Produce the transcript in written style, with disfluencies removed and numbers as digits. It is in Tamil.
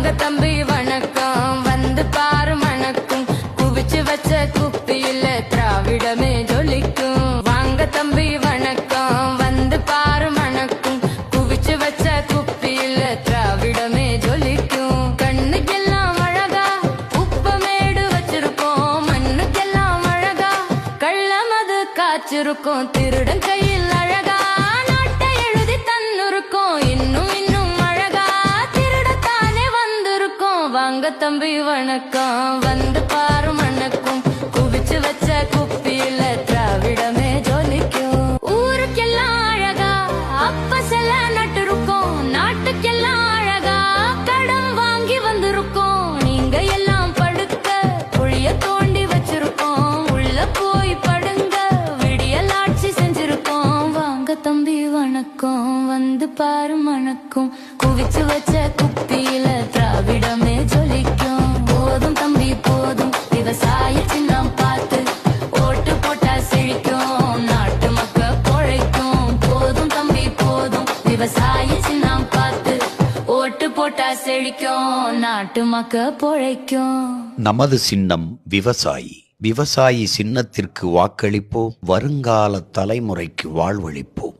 வாங்க தம்பி வணக்கம் வந்து பாரு மணக்கும் குவிச்சு வச்ச குப்பியில திராவிடமே ஜொலிக்கும். வாங்க தம்பி வணக்கம் வந்து பாரு மணக்கும் குவிச்சு வச்ச குப்பியில திராவிடமே ஜொலிக்கும். கண்ணுக்கெல்லாம் அழகா உப்பமேடு வச்சிருக்கோம், மண்ணுக்கெல்லாம் அழகா கள்ளமது காய்ச்சிருக்கோம். திருடன் கையில் அழகா நாட்டை எழுதி தன்னுருக்கோம், இன்னும் இன்னும் அழகா திருடத்தானே வந்திருக்கோம். வாங்க தம்பி வணக்கம் வந்து பாரு மணக்கும் குவிச்சு வச்ச குப்பியில திராவிடமே ஜொலிக்கும். ஊருக்கெல்லாம் அழகா அப்ப செல்ல நட்டிருக்கோம், நாட்டுக்கெல்லாம் அழகா கடன் வாங்கி வந்திருக்கோம். நீங்க எல்லாம் படுக்க குழிய தோண்டி வச்சிருக்கோம், உள்ள போய் படுங்க விடியல் ஆட்சி செஞ்சிருக்கோம். வாங்க தம்பி வணக்கம் வந்து பாரு மணக்கும் குவிச்சு வச்ச குப்பியில திராவிடமே ஜொலிக்கும். போதும் தம்பி போதும் விவசாய சின்னம் பார்த்து ஓட்டு போட்டா செழிக்கும், நாட்டு மக்க பொழைக்கும். போதும் தம்பி போதும் விவசாய சின்னம் பார்த்து ஓட்டு போட்டா செழிக்கும், நாட்டு மக்க பொழைக்கும். நமது சின்னம் விவசாயி. விவசாயி சின்னத்திற்கு வாக்களிப்போம், வருங்கால தலைமுறைக்கு வாழ்வளிப்போம்.